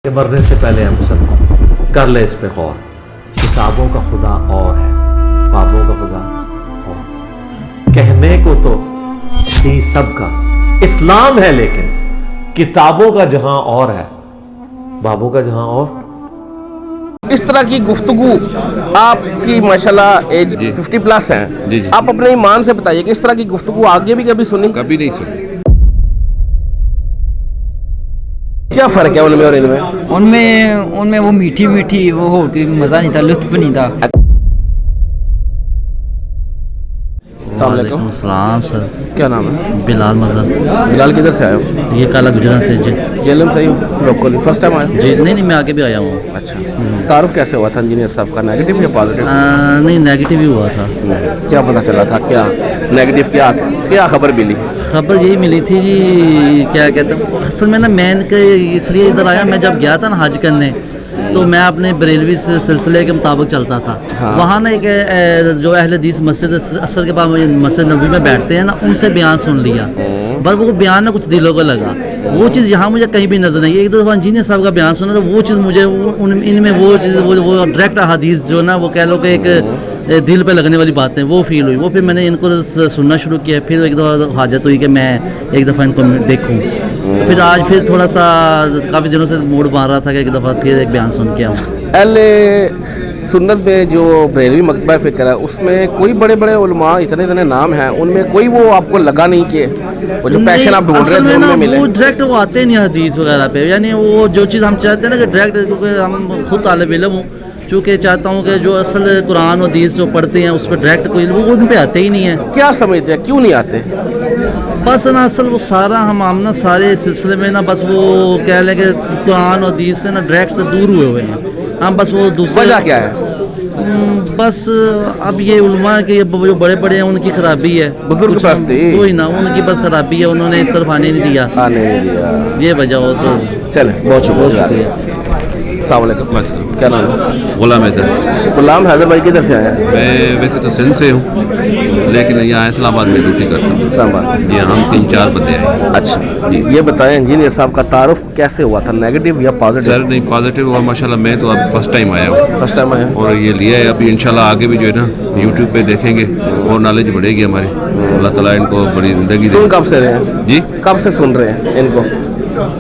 کہ مرنے سے پہلے ہم سب کر لے اس پہ غور. کتابوں کا خدا اور ہے، بابوں کا خدا اور. کہنے کو تو ہی سب کا اسلام ہے، لیکن کتابوں کا جہاں اور ہے، بابوں کا جہاں اور. اس طرح کی گفتگو آپ کی ماشاءاللہ ایج 50 پلس ہیں. آپ اپنے ایمان سے بتائیے کہ اس طرح کی گفتگو آگے بھی کبھی سنی؟ کبھی نہیں سنی. کیا فرق ہے ان میں اور ان میں؟ ان میں وہ میٹھی میٹھی وہ ہو کہ مزہ نہیں تھا، لطف نہیں تھا. السلام علیکم. وعلیکم السلام سر. کیا نام ہے؟ بلال مزن. بلال کدھر سے آئے ہو؟ یہ کالا گجرا سے جی. جیلم سے ہی لوکل فرسٹ ٹائم آئے؟ جی نہیں میں آگے بھی آیا ہوں. اچھا، تعارف کیسے ہوا تھا انجینئر صاحب کا؟ نیگیٹو یا پازیٹیو؟ نہیں نیگیٹو ہی ہوا تھا. کیا پتہ چلا تھا؟ کیا نیگیٹو کیا خبر ملی؟ خبر یہی ملی تھی جی، کیا کہتے ہیں اصل میں نا مین کے اس لیے ادھر آیا. میں جب گیا تھا نا حج کرنے تو میں اپنے بریلوی سے سلسلے کے مطابق چلتا تھا. وہاں نا ایک جو اہل حدیث مسجد اثر کے پاس مسجد نبوی میں بیٹھتے ہیں نا، ان سے بیان سن لیا. بس وہ بیان نا کچھ دلوں کو لگا. وہ چیز یہاں مجھے کہیں بھی نظر نہیں. ایک دو دفعہ انجینئر صاحب کا بیان سنا تو وہ چیز مجھے ان میں وہ چیز وہ ڈائریکٹ حدیث جو نا وہ کہہ لو کہ ایک دل پہ لگنے والی باتیں وہ فیل ہوئی. وہ پھر میں نے ان کو سننا شروع کیا. پھر ایک دفعہ حاجت ہوئی کہ میں ایک دفعہ ان کو دیکھوں. پھر آج پھر تھوڑا سا کافی دنوں سے موڈ مار رہا تھا کہ ایک دفعہ پھر ایک بیان سن کے آؤں. اہل سنت میں جو بریلوی مکتبہ فکر ہے اس میں کوئی بڑے بڑے علماء اتنے نام ہیں، ان میں کوئی وہ آپ کو لگا نہیں کہ وہ جو پیشن آپ ڈھونڈ رہے تھے ان میں ملے؟ وہ ڈائریکٹ وہ آتے نہیں حدیث وغیرہ پہ. یعنی وہ جو چیز ہم چاہتے ہیں نا کہ ڈائریکٹ، کیونکہ ہم خود طالب علم ہوں، چونکہ چاہتا ہوں کہ جو اصل قرآن و حدیث جو پڑھتے ہیں اس پہ ڈائریکٹ کوئی وہ ان پہ آتے ہی نہیں ہیں. کیا سمجھتے ہیں کیوں نہیں آتے؟ بس نا اصل وہ سارا ہم نا سارے سلسلے میں نا بس وہ کہہ لیں کہ قرآن اور حدیث سے نا ڈائریکٹ سے دور ہوئے ہوئے ہیں ہم. بس وہ دوسرے وجہ کیا ہے؟ بس اب یہ علماء کے جو بڑے بڑے ہیں ان کی خرابی ہے. بزرگ پرستی وہی نا، ان کی بس خرابی ہے، انہوں نے اس طرف آنے نہیں دیا. یہ وجہ ہو تو چلے. بہت شکریہ. السلام علیکم. کیا نام ہے؟ غلام حیدر. غلام حیدر بھائی کدھر سے آئے ہیں؟ میں ویسے تو سندھ سے ہوں، لیکن یہاں اسلام آباد میں ڈیوٹی کرتا ہوں. اسلام آباد. یہ ہم 3-4 بندے ہیں. اچھا جی، یہ بتائیں انجینئر صاحب کا تعارف کیسے ہوا تھا، نیگیٹو یا پازیٹیو؟ سر نہیں پازیٹیو ہوا ماشاءاللہ. میں تو اب فرسٹ ٹائم آیا ہوں. فرسٹ ٹائم آئے ہیں اور یہ لیا ہے ابھی انشاءاللہ آگے بھی جو ہے نا یوٹیوب پہ دیکھیں گے اور نالج بڑھے گی ہماری. اللہ تعالیٰ ان کو بڑی زندگی دے. سن کب سے رہے ہیں جی؟ کب سے سن رہے ہیں ان کو؟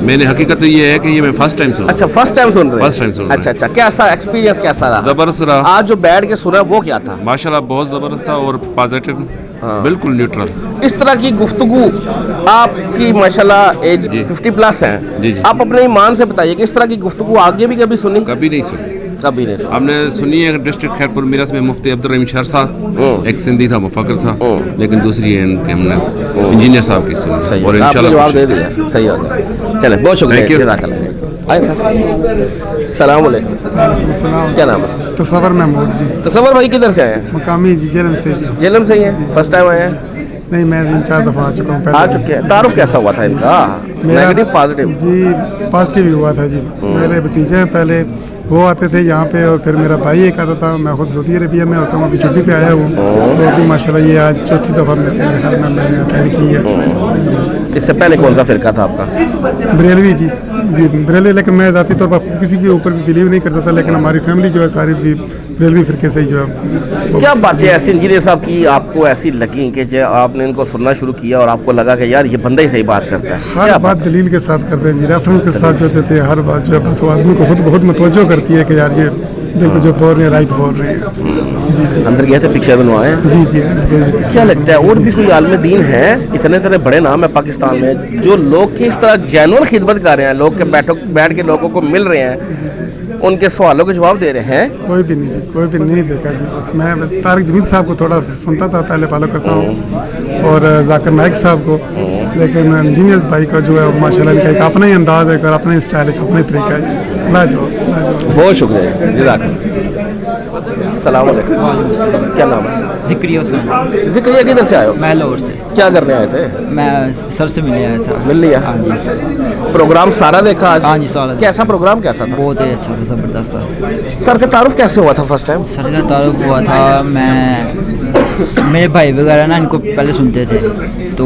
میں نے حقیقت تو یہ ہے کہ یہ میں فرسٹ ٹائم سنا. اچھا فرسٹ ٹائم سن رہے ہیں. First time سن رہے ہیں. اچھا کیسا ایکسپیرینس کیسا رہا؟ زبردست رہا. آج جو بیٹھ کے سنا وہ کیا تھا؟ ماشاءاللہ بہت زبردست تھا اور پازیٹیو بالکل نیوٹرل. اس طرح کی گفتگو آپ کی ماشاءاللہ ایج 50 پلس ہیں. آپ اپنے ایمان سے بتائیے کہ اس طرح کی گفتگو آگے بھی کبھی سنی؟ کبھی نہیں سنی. کبھی نہیں سنی. ہم نے سنی ہے ڈسٹرکٹ خیرپور میرس میں مفتی عبدالرحیم شر صاحب، ایک سندھی تھا مفکر تھا، لیکن دوسری ہے ہم نے انجینئر صاحب کی سنی. صحیح اور ہے، آپ نے انشاءاللہ جواب دے دیا. صحیح ہو گیا. چلے بہت شکریہ. جزاک اللہ. آئے سر. السلام علیکم. السلام. کیا نام ہے؟ تصور محمود جی. تصور بھائی کدھر سے آئے ہیں؟ مقامی جی جیلم سے جی. جیلم سے ہی ہیں؟ فرسٹ ٹائم آئے ہیں؟ نہیں میں 3-4 دفعہ آ چکا ہوں. آ چکے ہیں. تعارف کیسا ہوا تھا ان کا؟ Negative positive? جی پازیٹیو ہی ہوا تھا جی. میرے بھتیجے ہیں پہلے وہ آتے تھے یہاں پہ، اور پھر میرا بھائی ایک آتا تھا. میں خود سعودی عربیہ میں ہوتا ہوں، ابھی چھٹی پہ آیا ہوں. تو ابھی ماشاءاللہ یہ آج چوتھی دفعہ میرے خیال میں نے اٹینڈ کی ہے. اس سے پہلے کون سا فرقہ تھا آپ کا؟ بریلوی جی. جی بریلوی، لیکن میں ذاتی طور پر خود کسی کے اوپر بھی بلیو نہیں کرتا تھا، لیکن ہماری فیملی جو ہے ساری بھی بریلوی فرقے سے ہی جو ہے. کیا باتیں ایسی انجینئر صاحب کی آپ کو ایسی لگیں کہ جب آپ نے ان کو سننا شروع کیا اور آپ کو لگا کہ یار یہ بندہ ہی صحیح بات کرتا ہے؟ ہر بات دلیل کے ساتھ کرتے ہیں جی، ریفرنس کے ساتھ جو دیتے ہیں. ہر بات جو ہے بس وہ آدمی کو خود بہت متوجہ کرتی ہے کہ یار یہ بالکل جو بول رہے ہیں رائٹ بول رہے ہیں. جی جی. اندر گئے تھے پکچر بنوائے؟ جی جی. کیا لگتا ہے اور بھی کوئی عالم دین ہے، اتنے بڑے نام ہیں پاکستان میں، جو لوگ کی اس طرح جینوئن خدمت کر رہے ہیں، لوگ کے بیٹھ کے لوگوں کو مل رہے ہیں، ان کے سوالوں کے جواب دے رہے ہیں؟ کوئی بھی نہیں جی، کوئی بھی نہیں دیکھا جی. بس میں طارق جمیل صاحب کو تھوڑا سنتا تھا، پہلے فالو کرتا ہوں، اور ذاکر نائک صاحب کو. لیکن انجینئر بھائی کا جو ہے ماشاءاللہ ان کا ایک اپنا ہی انداز ہے اور اپنا ہی اسٹائل ہے، اپنا ہی طریقہ ہے. لاجواب لاجواب. بہت شکریہ. جزاک اللہ. السلام علیکم. کیا نام ہے؟ ذکریہ حسین. ذکریہ کدھر سے آئے ہو؟ میں لاہور سے. کیا کرنے آئے تھے؟ میں سر سے ملے آیا تھا. مل لیا؟ ہاں جی. پروگرام سارا دیکھا آج؟ ہاں جی سارا. کیسا پروگرام کیسا تھا؟ بہت ہی اچھا تھا، زبردست تھا. سر کا تعارف کیسے ہوا تھا فرسٹ ٹائم؟ سر کا تعارف ہوا تھا، میں میرے بھائی وغیرہ نا ان کو پہلے سنتے تھے، تو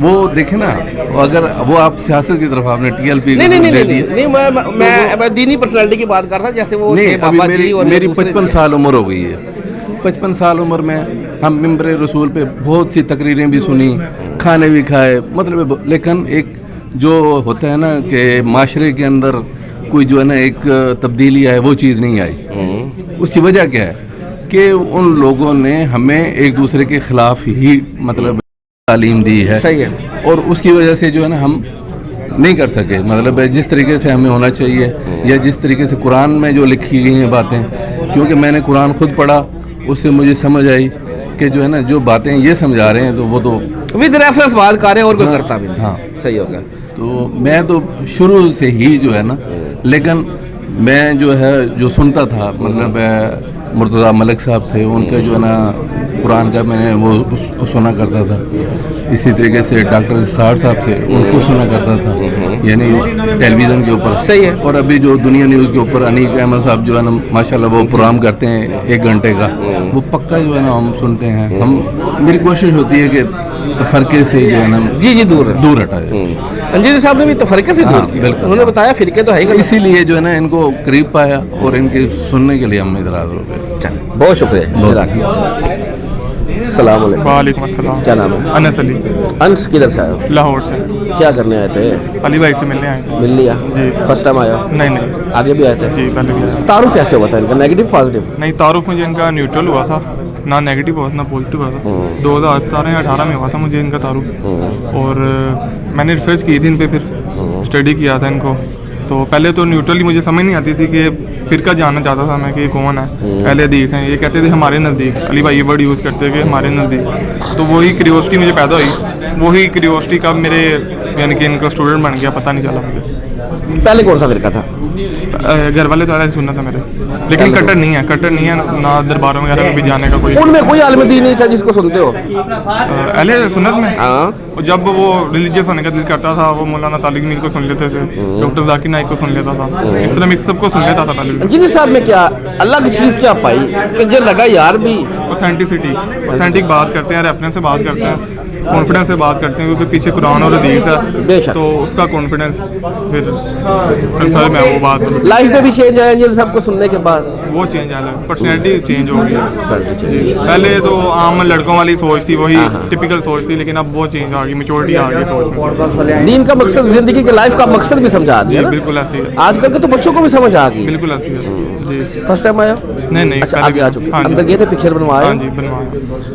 وہ دیکھیں نا, اگر وہ آپ سیاست کی طرف آپ نے ٹی ایل پی نہیں, میں دینی پرسنالٹی کی بات کر رہا جیسے وہ نہیں, ابھی میری 55 سال عمر ہو گئی ہے. 55 سال عمر میں ہم ممبر رسول پہ بہت سی تقریریں بھی سنی, کھانے بھی کھائے, مطلب لیکن ایک جو ہوتا ہے نا کہ معاشرے کے اندر کوئی جو ہے نا ایک تبدیلی آئے, وہ چیز نہیں آئی. اس کی وجہ کیا ہے کہ ان لوگوں نے ہمیں ایک دوسرے کے خلاف ہی مطلب تعلیم دی ہے. صحیح ہے. اور اس کی وجہ سے جو ہے نا ہم نہیں کر سکے, مطلب جس طریقے سے ہمیں ہونا چاہیے یا جس طریقے سے قرآن میں جو لکھی گئی ہیں باتیں, کیونکہ میں نے قرآن خود پڑھا, اس سے مجھے سمجھ آئی کہ جو ہے نا جو باتیں یہ سمجھا رہے ہیں تو وہ تو ود ریفرنس بات کر رہے ہیں اور کوئی کرتا بھی نہیں. ہاں صحیح ہوگا. تو میں تو شروع سے ہی جو ہے نا, لیکن میں جو ہے جو سنتا تھا, مطلب مرتضیٰ ملک صاحب تھے, ان کا جو ہے نا قرآن کا میں نے وہ سنا کرتا تھا. اسی طریقے سے ڈاکٹر ساڑ صاحب تھے, ان کو سنا کرتا تھا, یعنی ٹیلی ویژن کے اوپر. صحیح ہے. اور ابھی جو دنیا نیوز کے اوپر انیق احمد صاحب جو ہے نا ماشاءاللہ وہ پروگرام کرتے ہیں 1 گھنٹے کا, وہ پکا جو ہے نا ہم سنتے ہیں. میری کوشش ہوتی ہے کہ تفرقے سے جو ہے نا دور ہٹا جائے. انجینئر صاحب نے بھی تفرقے سے دور کیا, انہوں نے بتایا فرقے تو ہے ہی, اسی لیے جو ہے نا ان کو قریب پایا اور ان کے سننے کے لیے ہم ادھر حاضر ہو گئے. بہت شکریہ. السلام علیکم. وعلیکم السلام. کیا نام ہے؟ انس علی. انس کدھر سے آئے ہو؟ لاہور سے. کیا کرنے آئے تھے؟ علی بھائی سے ملنے آئے تھے. مل لیا؟ جی. فرسٹ ٹائم آیا؟ نہیں, آگے بھی آئے تھے؟ جی پہلے بھی آیا. تعارف کیسے ہوا تھا ان کا, نیگیٹو پازیٹیو؟ نہیں, تعارف مجھے ان کا نیوٹرل ہوا تھا, نہ نیگیٹو ہوا تھا نہ پازیٹیو ہوا تھا. 2017 یا 18 میں ہوا تھا مجھے ان کا تعارف, اور میں نے ریسرچ کی تھی ان پہ, پھر اسٹڈی کیا تھا ان کو. تو پہلے تو نیوٹرلی مجھے سمجھ نہیں آتی تھی کہ فرقہ جاننا چاہتا تھا میں کہ یہ کون ہے. اہل حدیث ہیں, یہ کہتے تھے ہمارے نزدیک, علی بھائی یہ ورڈ یوز کرتے کہ ہمارے نزدیک. تو وہی کریوسٹی مجھے پیدا ہوئی, وہی کریوسٹی کب میرے یعنی کہ ان کا اسٹوڈنٹ بن گیا پتہ نہیں چلا مجھے. پہلے کون سا فرقہ تھا؟ گھر والے تو ایسا سننا تھا میرے, لیکن کٹر نہیں ہے, نہ درباروں وغیرہ میں بھی جانے کا کوئی. ان میں کوئی عالم دین نہیں تھا جس کو سنتے ہو اہل سنت میں؟ جب وہ ریلیجیس ہونے کا دل کرتا تھا, وہ مولانا طارق میر کو سن لیتے تھے, ڈاکٹر ذاکر نائک کو سن لیتا تھا, اس طرح مکس سب کو سن لیتا تھا پہلے. انجینئر صاحب نے کیا الگ چیز کیا پائی کہ جو لگا یار بھی اوتھینٹسٹی, اوتھینٹک بات کرتے ہیں, ریفرنس سے بات کرتے ہیں, کانفیڈنس سے بات کرتے ہیں, کیونکہ پیچھے قرآن اور حدیث ہے, تو اس کا کانفیڈنس پھر کنفرم ہے. وہ بات لائف میں بھی چینج آیا انجینئر صاحب کو سننے کے بعد؟ وہ چینج آیا, پرسنالٹی چینج ہو گئی. پہلے تو عام لڑکوں والی سوچ تھی, وہی ٹپیکل سوچ تھی, لیکن اب وہ چینج آ گئی, میچورٹی آ گئی سوچ میں. دین کا مقصد, زندگی کے لائف کا مقصد بھی سمجھا دیا. جی بالکل ایسی ہے. آج کل کے تو بچوں کو بھی سمجھ آ گئی. بالکل ایسی ہے. جی فرسٹ ٹائم آیا؟ نہیں. اچھا آگے آ چکے, اندر گئے تھے, پکچر بنوایا؟ ہاں جی بنوایا.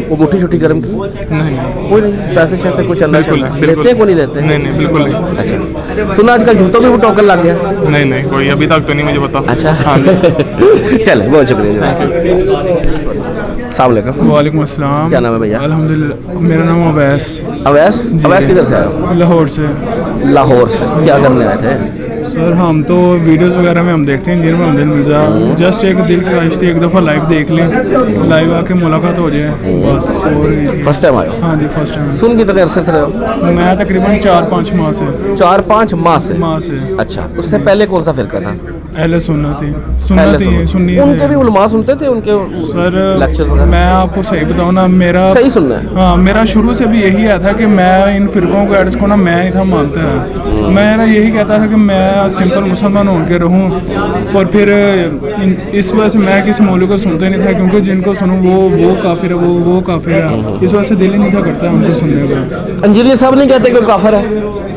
وہ مٹھی چھٹی گرم کی؟ نہیں کوئی نہیں, پیسے شیسے کوئی چندہ لیتے ہیں کوئی نہیں لیتے؟ نہیں بالکل نہیں. اچھا سنا آج کل جوتوں میں وہ ٹوکن لگ گیا؟ نہیں کوئی ابھی تک تو نہیں مجھے پتا. اچھا چلے, بہت شکریہ. السلام علیکم. وعلیکم السلام. کیا نام ہے بھیا؟ الحمدللہ میرا نام اویس. اویس کدھر سے آئے ہو؟ لاہور سے. لاہور سے. کیا کرنے آئے تھے؟ سر ہم تو ویڈیوز وغیرہ میں ہم دیکھتے ہیں انجینئر محمد علی مرزا, جسٹ ایک دل کی خواہش تھی ایک دفعہ لائیو دیکھ لیں, لائیو آ کے ملاقات ہو جائے بس. اور فرسٹ ٹائم آئے ہو؟ ہاں جی فرسٹ ٹائم. سن کتنے عرصے سے رہے ہو؟ میں تقریباً 4-5 ماہ سے. 4-5 ماہ سے. اچھا, اس سے پہلے کون سا فرقہ تھا؟ اہل سنت سنی. ان کے بھی علماء سنتے تھے ان کے سر لیکچر وغیرہ؟ میں آپ کو صحیح بتاؤں نا, میرا صحیح سننا ہے. ہاں میرا شروع سے بھی یہی آیا تھا کہ میں ان فرقوں کو ایڈس کو نا میں نہیں تھا مانتا ہے. میں یہی کہتا تھا کہ میں سمپل مسلمان ہو کے رہوں, اور پھر اس وجہ سے میں کسی مولوی کو سنتا ہی نہیں تھا, کیونکہ جن کو سنوں وہ کافر ہے, وہ کافر ہے, اس وجہ سے دل ہی نہیں تھا کرتا ہم کو سننے کا. انجینئر صاحب نہیں کہتے کہ کافر ہے؟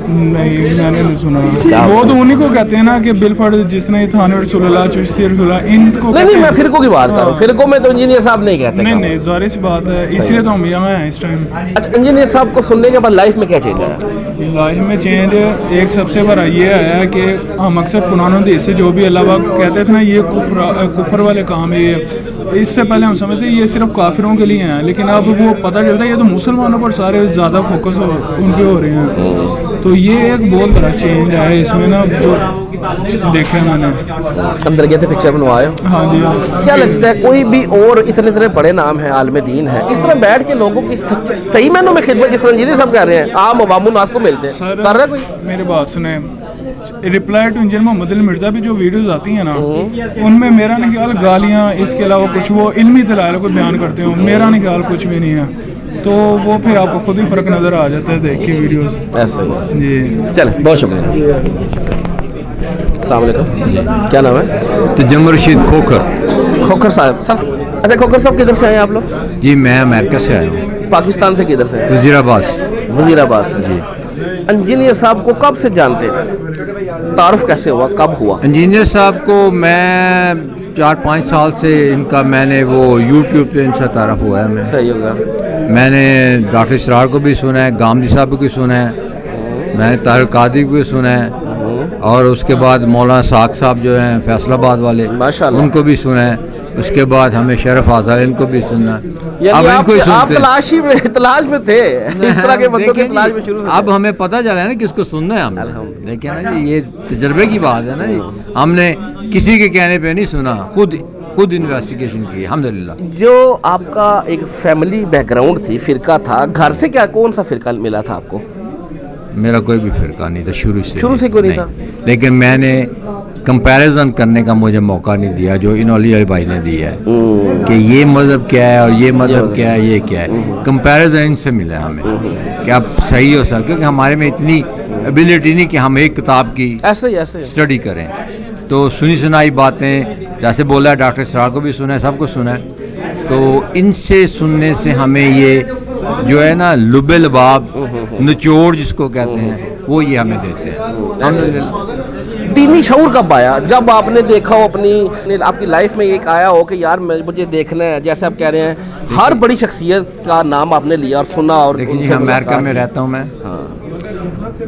نہیں میں نے نہیں سنا. وہ تو انہیں کو کہتے ہیں نا کہ بالفرد جس نے تھانوی رسول اللہ, چشتی رسول اللہ, ان کو. نہیں میں فرقوں کی بات کر رہا ہوں, فرقوں میں تو انجینئر صاحب نہیں کہتے. نہیں ظاہر سی بات ہے, اس لیے تو ہم یہاں ہیں اس ٹائم. اچھا انجینئر صاحب کو سننے کے بعد لائف میں کیا چینج آیا؟ لائف میں چینج ایک سب سے بڑا یہ آیا کہ ہم اکثر قرآن و حدیث سے جو بھی اللہ پاک کہتے تھے نا یہ کفر والے کام ہے, یہ اس سے پہلے ہم سمجھتے یہ صرف کافروں کے لیے ہیں, لیکن اب وہ پتہ چلتا ہے یہ تو مسلمانوں پر سارے زیادہ فوکس ان پہ ہو رہے ہیں. تو یہ ایک بہت بڑا چینج آیا اس میں نا, جو دیکھا میں نے. اندر گئے تھے, پکچر بنوائے؟ ہاں جی. کیا لگتا ہے کوئی بھی اور اتنے بڑے نام ہیں, عالم دین ہے, اس طرح بیٹھ کے لوگوں کی صحیح معنوں میں خدمت جس طرح انجینئر صاحب کر رہے ہیں, عام عوام الناس کو ملتے ہیں, کر رہا ہے کوئی؟ میری بات سنیں, ریپلائی ٹو انجینئر محمد علی مرزا بھی جو ویڈیوز آتی ہیں نا, ان میں میرا نہیں خیال گالیاں اس کے علاوہ کچھ وہ علمی دلائل کو بیان کرتے ہوں, میرا نہیں خیال کچھ بھی نہیں ہے. تو وہ پھر آپ کو خود ہی فرق نظر آ جاتا ہے دیکھ کے ویڈیوز. ایسے ہی. جی چلیں بہت شکریہ. السلام علیکم. کیا نام ہے؟ تجمل رشید کھوکھر. کھوکھر صاحب. سر اچھا کھوکھر صاحب کدھر سے آئے آپ لوگ؟ جی میں امریکہ سے آیا ہوں. پاکستان سے کدھر سے؟ وزیر آباد. وزیر آباد سے. جی. انجینئر صاحب کو کب سے جانتے ہیں؟ تعارف کیسے ہوا, کب ہوا؟ انجینئر صاحب کو میں 4-5 سال سے ان کا میں نے وہ یوٹیوب پہ ان سے تعارف ہوا ہے. میں صحیح ہوگا. میں نے ڈاکٹر اسرار کو بھی سنا ہے, گامدی صاحب کو بھی سنا ہے, میں نے طاہر قادری کو بھی سنا ہے, اور اس کے بعد مولانا ساق صاحب جو ہیں فیصل آباد والے ان کو بھی سنا ہے. اس کے بعد ہمیں شرف آزاد ان کو بھی سننا. یعنی آپ تلاش میں تھے اس طرح کے بندوں کی تلاش میں شروع سے. اب ہمیں پتہ چلا ہے نا کس کو سننا ہے. ہم دیکھیں نا جی, یہ تجربے کی بات ہے نا جی. ہم نے کسی کے کہنے پہ نہیں سنا, خود انویسٹیگیشن کی الحمدللہ. جو آپ کا ایک فیملی بیک گراؤنڈ تھی, فرقہ تھا, گھر سے کیا کون سا فرقہ ملا تھا آپ کو؟ میرا کوئی بھی فرقہ نہیں تھا شروع سے کوئی نہیں تھا. لیکن میں نے کمپیریزن کرنے کا مجھے موقع نہیں دیا جو انولی علی بھائی نے دیا ہے کہ یہ مذہب کیا ہے اور یہ مذہب کیا ہے, یہ کیا ہے. کمپیریزن ان سے ملا ہمیں کہ اب صحیح ہو سکے, کیونکہ ہمارے میں اتنی ایبیلٹی نہیں کہ ہم ایک کتاب کی اسٹڈی کریں. تو سنی سنائی باتیں جیسے بولا ہے, ڈاکٹر اسرار کو بھی سنا ہے, سب کو سنا ہے. تو ان سے سننے سے ہمیں یہ جو ہے نا لب لباب نچوڑ جس کو کہتے ہیں وہ یہ ہمیں دیتے ہیں. دینی شعور کب آیا؟ جب آپ نے دیکھا ہو آپ کی لائف میں ایک آیا ہو کہ یار مجھے دیکھنا ہے, جیسے آپ کہہ رہے ہیں ہر بڑی شخصیت کا نام آپ نے لیا اور سنا. اور دیکھیے امریکہ میں رہتا ہوں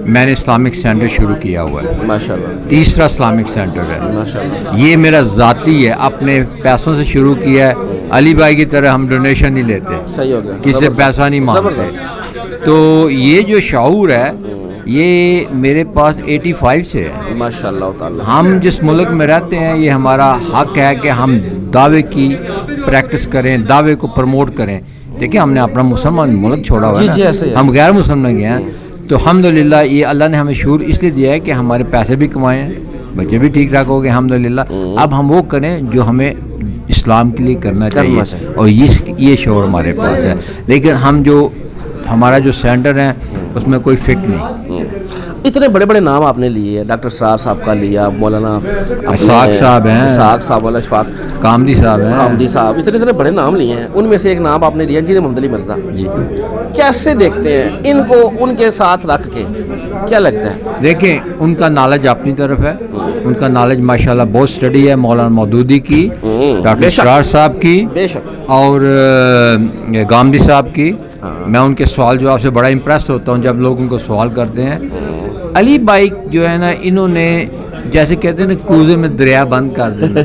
میں نے اسلامک سینٹر شروع کیا ہوا ہے ماشاءاللہ. 3 اسلامک سینٹر ہے ماشاءاللہ. یہ میرا ذاتی ہے, اپنے پیسوں سے شروع کیا ہے. علی بھائی کی طرح ہم ڈونیشن نہیں لیتے, صحیح ہو گیا, کسی سے پیسہ نہیں مانگتے. تو یہ جو شعور ہے یہ میرے پاس 85 سے ہے ماشاءاللہ تعالی. ہم جس ملک میں رہتے ہیں یہ ہمارا حق ہے کہ ہم دعوے کی پریکٹس کریں, دعوے کو پروموٹ کریں. دیکھیں ہم نے اپنا مسلمان ملک چھوڑا ہوا ہے, ہم غیر مسلمان گئے ہیں. تو الحمدللہ یہ اللہ نے ہمیں شعور اس لیے دیا ہے کہ ہمارے پیسے بھی کمائے ہیں, بچے بھی ٹھیک ٹھاک ہو گئے الحمدللہ. اب ہم وہ کریں جو ہمیں اسلام کے لیے کرنا چاہیے, اور یہ شعور ہمارے پاس ہے. لیکن ہمارا جو سینٹر ہے اس میں کوئی فکر نہیں. اتنے بڑے بڑے نام آپ نے لیے, ڈاکٹر اسرار صاحب کا لیا, مولانا ساق صاحب ہیں, ساق صاحب والا اشفاق, کامدی صاحب ہیں, کامدی صاحب, اتنے بڑے نام لیے ہیں. ان میں سے ایک نام آپ نے لیا انجینئر محمد علی مرزا. جی کیسے دیکھتے ہیں ان کو, ان کے ساتھ رکھ کے کیا لگتا ہے؟ دیکھیں ان کا نالج اپنی طرف ہے, ان کا نالج ماشاءاللہ بہت اسٹڈی ہے. مولانا مودودی کی, ڈاکٹر اسرار صاحب کی, اور گامدی صاحب کی. میں ان کے سوال جواب سے بڑا امپریس ہوتا ہوں جب لوگ ان کو سوال کرتے ہیں. علی بھائی جو ہے نا, انہوں نے جیسے کہتے ہیں نا کوزے میں دریا بند کر دینا,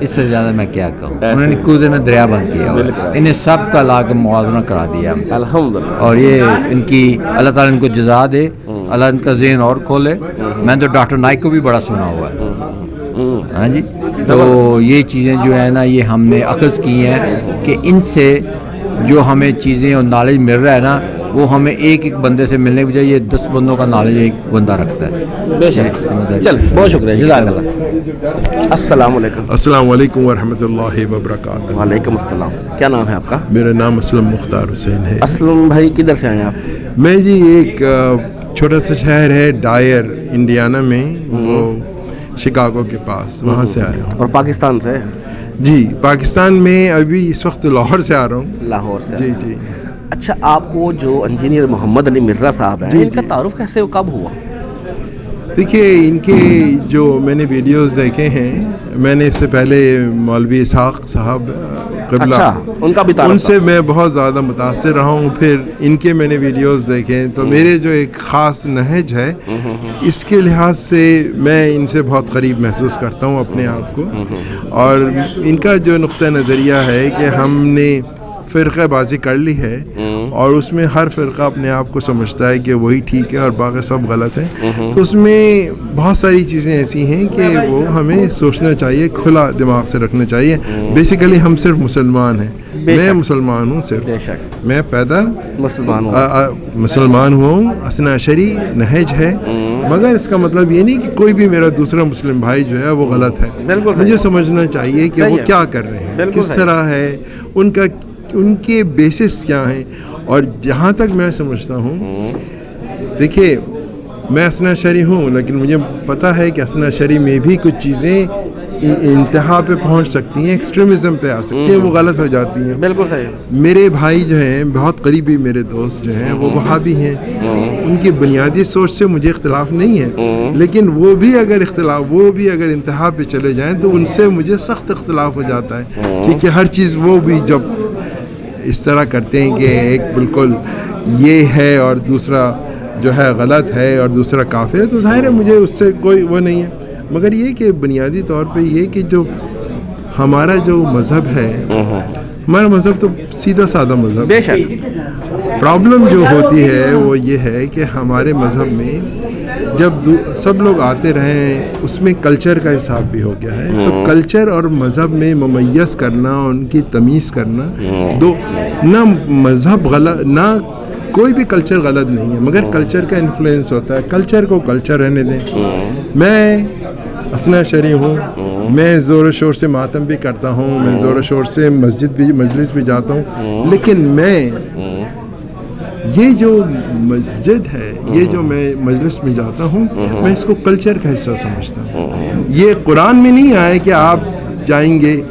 اس سے زیادہ میں کیا کہوں. انہوں نے کوزے میں دریا بند کیا, انہیں سب کا لا کے موازنہ کرا دیا الحمدللہ. اور یہ ان کی اللہ تعالیٰ ان کو جزا دے, اللہ ان کا ذہن اور کھولے. میں تو ڈاکٹر نائک کو بھی بڑا سنا ہوا ہے. ہاں جی, تو یہ چیزیں جو ہے نا یہ ہم نے اخذ کی ہیں کہ ان سے جو ہمیں چیزیں اور نالج مل رہا ہے نا وہ ہمیں ایک بندے سے ملنے کے بجائے یہ 10 بندوں کا نالج ایک بندہ رکھتا ہے. بے شک. چل بہت شکریہ, جزاک اللہ. السلام علیکم. السلام علیکم ورحمۃ اللہ وبرکاتہ. وعلیکم السلام. کیا نام ہے آپ کا؟ میرا نام اسلم مختار حسین ہے. اسلم بھائی کدھر سے آئے آپ؟ میں جی ایک چھوٹا سا شہر ہے ڈائر انڈیانا میں, وہ شکاگو کے پاس, وہاں سے آیا ہوں. اور پاکستان سے؟ جی پاکستان میں ابھی اس وقت لاہور سے آ رہا ہوں. لاہور سے. جی جی. اچھا, آپ کو جو انجینئر محمد علی مرزا صاحب ہیں ان کا تعارف کیسے کب ہوا؟ دیکھیے ان کے جو میں نے ویڈیوز دیکھے ہیں, میں نے اس سے پہلے مولوی اسحاق صاحب قبلہ, ان کا بھی تعارف, ان سے میں بہت زیادہ متاثر رہا ہوں. پھر ان کے میں نے ویڈیوز دیکھے تو میرے جو ایک خاص نہج ہے اس کے لحاظ سے میں ان سے بہت قریب محسوس کرتا ہوں اپنے آپ کو. اور ان کا جو نقطہ نظریہ ہے کہ ہم نے فرقہ بازی کر لی ہے اور اس میں ہر فرقہ اپنے آپ کو سمجھتا ہے کہ وہی ٹھیک ہے اور باقی سب غلط ہیں, تو اس میں بہت ساری چیزیں ایسی ہیں کہ وہ ہمیں سوچنا چاہیے, کھلا دماغ سے رکھنا چاہیے. بیسیکلی ہم صرف مسلمان ہیں, میں مسلمان ہوں, صرف میں پیدا مسلمان ہوں, اثنا عشری نہج ہے, مگر اس کا مطلب یہ نہیں کہ کوئی بھی میرا دوسرا مسلم بھائی جو ہے وہ غلط ہے. مجھے سمجھنا چاہیے کہ وہ کیا کر رہے ہیں, کس طرح ہے, ان کے بیسس کیا ہیں, اور جہاں تک میں سمجھتا ہوں، دیکھیے میں حسن عشری ہوں، لیکن مجھے پتہ ہے کہ حسن عشری میں بھی کچھ چیزیں انتہا پہ پہنچ سکتی ہیں، ایکسٹریمزم پہ آ سکتی ہیں، وہ غلط ہو جاتی ہیں. بالکل صحیح. میرے بھائی جو ہیں، بہت قریبی میرے دوست جو ہیں، وہ وہابی ہیں. ان کی بنیادی سوچ سے مجھے اختلاف نہیں ہے، لیکن وہ بھی اگر انتہا پہ چلے جائیں تو ان سے مجھے سخت اختلاف ہو جاتا ہے، کیونکہ ہر چیز وہ بھی جب اس طرح کرتے ہیں کہ ایک بالکل یہ ہے اور دوسرا جو ہے غلط ہے اور دوسرا کافر ہے، تو ظاہر ہے مجھے اس سے کوئی وہ نہیں ہے. مگر یہ کہ بنیادی طور پہ یہ کہ جو ہمارا جو مذہب ہے، ہمارا مذہب تو سیدھا سادہ مذہب. بے شک. پرابلم جو ہوتی ہے وہ یہ ہے کہ ہمارے مذہب میں جب سب لوگ آتے رہے ہیں، اس میں کلچر کا حساب بھی ہو گیا ہے. تو کلچر اور مذہب میں ممیز کرنا، ان کی تمیز کرنا، دو نہ مذہب غلط، نہ کوئی بھی کلچر غلط نہیں ہے، مگر کلچر کا انفلوئنس ہوتا ہے. کلچر کو کلچر رہنے دیں. میں حسن عشری ہوں، میں زور و شور سے ماتم بھی کرتا ہوں، میں زور و شور سے مجلس بھی جاتا ہوں، لیکن میں یہ جو مسجد ہے، یہ جو میں مجلس میں جاتا ہوں، میں اس کو کلچر کا حصہ سمجھتا ہوں. یہ قرآن میں نہیں آئے کہ آپ جائیں گے.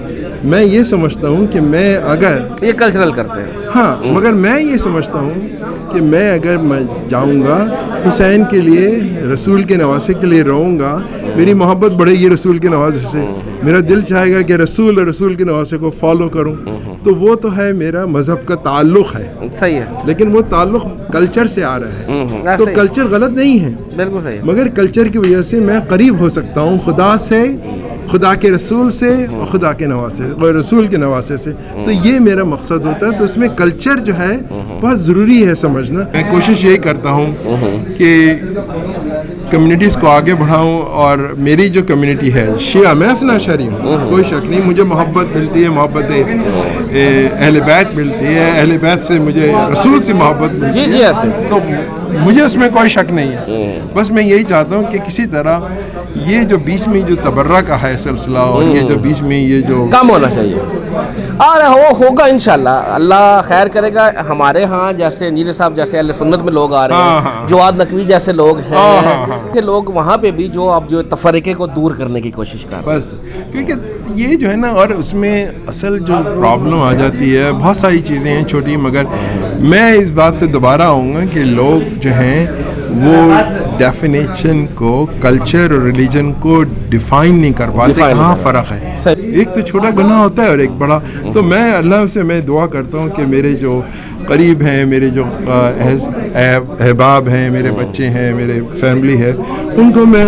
میں یہ سمجھتا ہوں کہ میں اگر یہ کلچرل کرتے ہیں، ہاں، مگر میں یہ سمجھتا ہوں کہ میں اگر میں جاؤں گا حسین کے لیے، رسول کے نواسے کے لیے رہوں گا، میری محبت بڑھے گی رسول کے نواسے سے، میرا دل چاہے گا کہ رسول اور رسول کے نواسے کو فالو کروں، تو وہ تو ہے میرا مذہب کا تعلق ہے. صحیح ہے. لیکن وہ تعلق کلچر سے آ رہا ہے، تو کلچر غلط نہیں ہے. بالکل صحیح. مگر کلچر کی وجہ سے میں قریب ہو سکتا ہوں خدا سے، خدا کے رسول سے، اور خدا کے نواسے اور رسول کے نواسے سے. تو یہ میرا مقصد ہوتا ہے. تو اس میں کلچر جو ہے بہت ضروری ہے سمجھنا. میں کوشش یہی کرتا ہوں کہ کمیونٹیز کو آگے بڑھاؤں، اور میری جو کمیونٹی ہے شیعہ، میں حسن عشری ہوں، کوئی شک نہیں. مجھے محبت ملتی ہے، محبت اہل بیت ملتی ہے، اہل بیت سے مجھے رسول سے محبت ملتی ہے. جی ایسے تو مجھے اس میں کوئی شک نہیں ہے. بس میں یہی چاہتا ہوں کہ کسی طرح یہ جو بیچ میں جو تبرہ کا ہے سلسلہ، اور یہ جو بیچ میں یہ جو کم ہونا چاہیے، اور وہ ہوگا انشاءاللہ. اللہ خیر کرے گا. ہمارے ہاں جیسے انجینئر صاحب جیسے اہل سنت میں لوگ آ رہے ہیں، جواد نقوی جیسے لوگ ہیں، کہ لوگ وہاں پہ بھی جو اب جو تفرقے کو دور کرنے کی کوشش کر رہے ہیں. بس کیونکہ یہ جو ہے نا، اور اس میں اصل جو پرابلم آ جاتی ہے، بہت ساری چیزیں ہیں چھوٹی، مگر میں اس بات پہ دوبارہ آؤں گا کہ لوگ جو ہیں وہ ڈیفینیشن کو، کلچر اور ریلیجن کو ڈیفائن نہیں کر پاتے. کہاں فرق ہے؟ ایک تو چھوٹا گناہ ہوتا ہے اور ایک بڑا. تو میں اللہ سے میں دعا کرتا ہوں کہ میرے جو قریب ہیں، میرے جو احباب ہیں، میرے بچے ہیں، میرے فیملی ہے، ان کو میں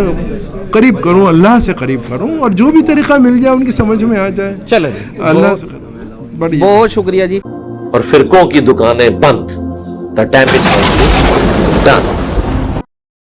قریب کروں، اللہ سے قریب کروں، اور جو بھی طریقہ مل جائے ان کی سمجھ میں آ جائے. چلے اللہ سے بڑی بہت شکریہ جی. اور فرقوں کی دکانیں بند. The damage has been done.